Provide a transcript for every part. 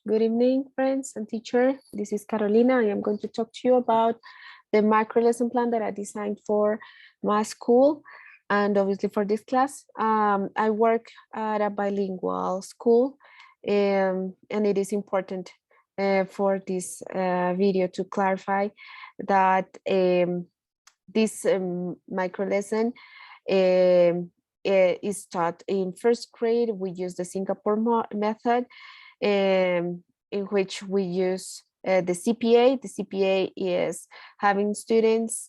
Good evening, friends and teacher. This is Carolina. I am going to talk to you about the micro lesson plan that I designed for my school and obviously for this class. I work at a bilingual school, and it is important for this video to clarify that this micro lesson is taught in first grade. We use the Singapore method, in which we use the CPA. The CPA is having students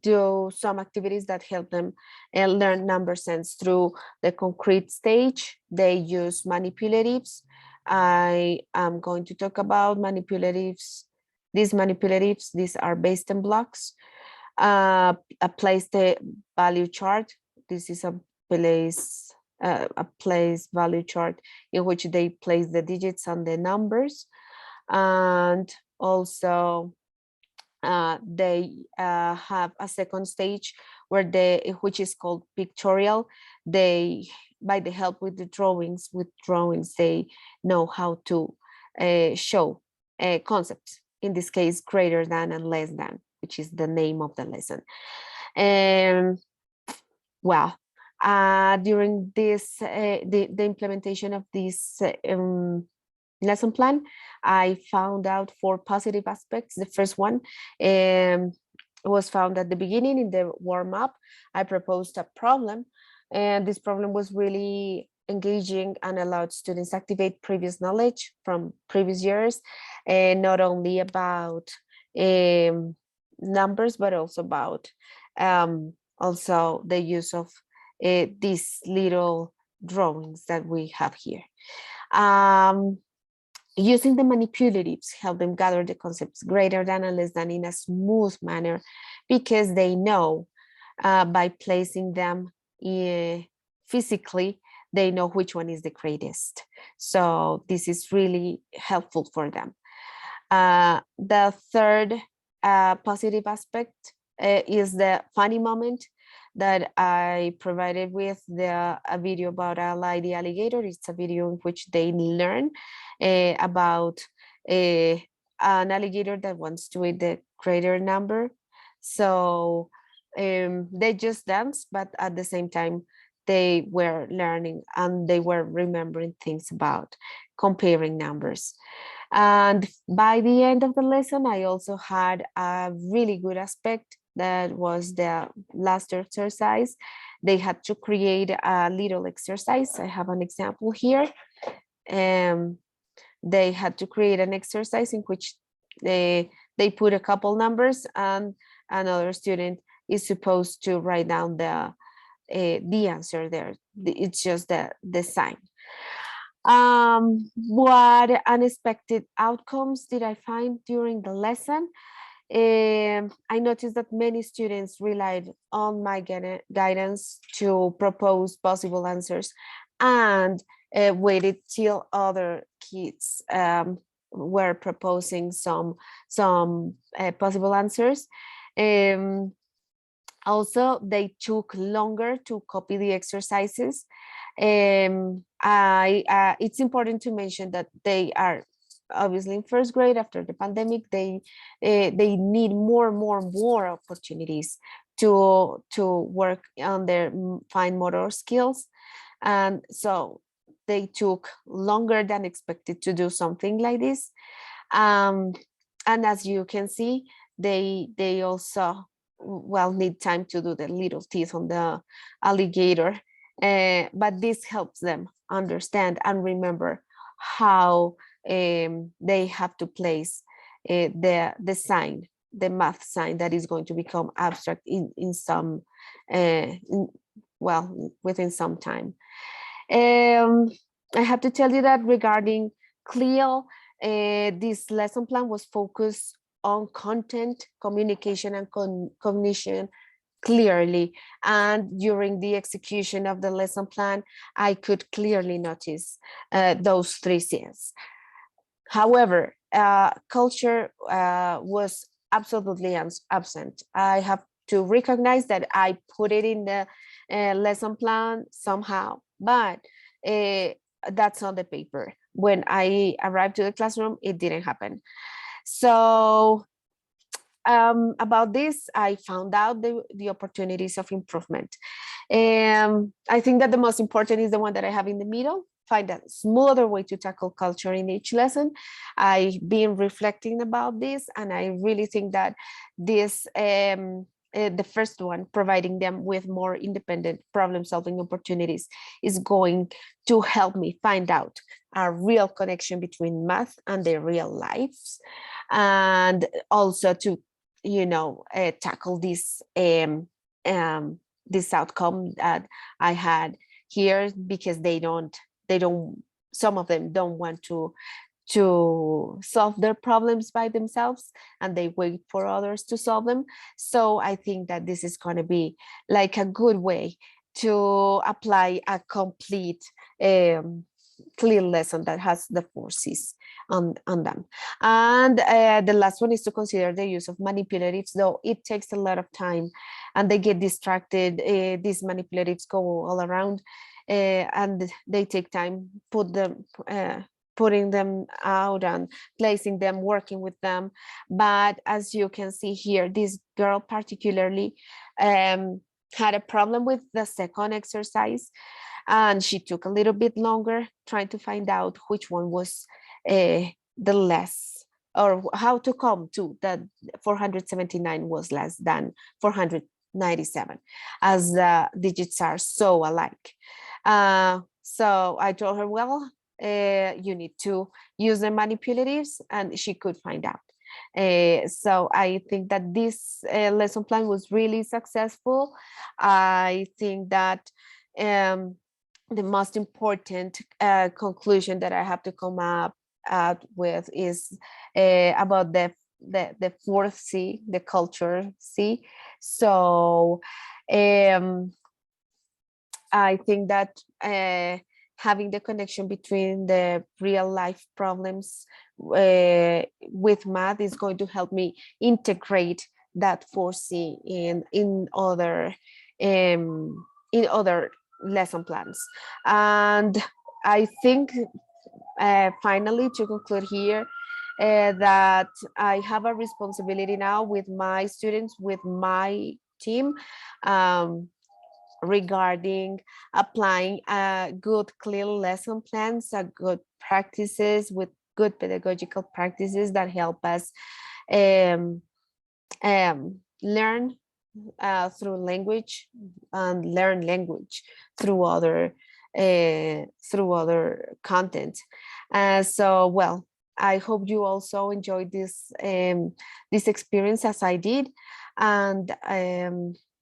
do some activities that help them learn number sense through the concrete stage. They use manipulatives. I am going to talk about manipulatives. These are based on blocks. A place the value chart. This is a place value chart in which they place the digits and the numbers, and also they have a second stage where which is called pictorial. They, by the help with drawings, they know how to show concepts, in this case greater than and less than, which is the name of the lesson. Well, during this the implementation of this lesson plan, I found out 4 positive aspects. The first one was found at the beginning in the warm-up. I proposed a problem, and this problem was really engaging and allowed students activate previous knowledge from previous years, and not only about numbers, but also about also the use of these little drawings that we have here. Using the manipulatives help them gather the concepts greater than and less than in a smooth manner, because they know by placing them physically, they know which one is the greatest. So this is really helpful for them. The third positive aspect is the funny moment that I provided with a video about the alligator. It's a video in which they learn about an alligator that wants to eat the greater number. So they just dance, but at the same time, they were learning and they were remembering things about comparing numbers. And by the end of the lesson, I also had a really good aspect. That was the last exercise. They had to create a little exercise. I have an example here. They had to create an exercise in which they put a couple numbers, and another student is supposed to write down the answer there. It's just the sign. What unexpected outcomes did I find during the lesson? I noticed that many students relied on my guidance to propose possible answers, and waited till other kids were proposing some possible answers. Also, they took longer to copy the exercises. It's important to mention that they are obviously in first grade after the pandemic. They need more opportunities to work on their fine motor skills, and so they took longer than expected to do something like this. And as you can see, they also need time to do the little teeth on the alligator, but this helps them understand and remember how they have to place the sign, the math sign that is going to become abstract in some within some time. I have to tell you that regarding CLIL, this lesson plan was focused on content, communication, and cognition clearly. And during the execution of the lesson plan, I could clearly notice those 3 C's. However, culture was absolutely absent. I have to recognize that I put it in the lesson plan somehow, but that's on the paper. When I arrived to the classroom, it didn't happen. So about this, I found out the opportunities of improvement. I think that the most important is the one that I have in the middle. Find a smoother way to tackle culture in each lesson. I've been reflecting about this, and I really think that this, the first one, providing them with more independent problem-solving opportunities, is going to help me find out a real connection between math and their real lives, and also to, tackle this outcome that I had here, because they don't some of them don't want to solve their problems by themselves, and they wait for others to solve them. So I think that this is going to be like a good way to apply a complete clear lesson that has the 4 C's on them. And the last one is to consider the use of manipulatives, though it takes a lot of time and they get distracted. These manipulatives go all around, and they take time, putting them out and placing them, working with them. But as you can see here, this girl particularly had a problem with the second exercise, and she took a little bit longer trying to find out which one was the less, or how to come to that 479 was less than 497, as the digits are so alike. So I told her, well, you need to use the manipulatives, and she could find out. So I think that this lesson plan was really successful. I think that the most important conclusion that I have to come up out with is about the 4th C, the culture C. So I think that having the connection between the real life problems with math is going to help me integrate that 4C in other lesson plans. And I think finally, to conclude here, that I have a responsibility now with my students, with my team, regarding applying good CLIL lesson plans, good practices with good pedagogical practices that help us learn through language, and learn language through other content. So, well, I hope you also enjoyed this experience as I did, and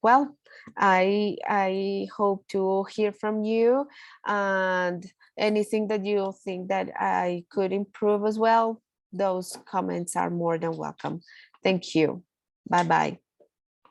well, I hope to hear from you, and anything that you think that I could improve as well. Those comments are more than welcome. Thank you. Bye bye.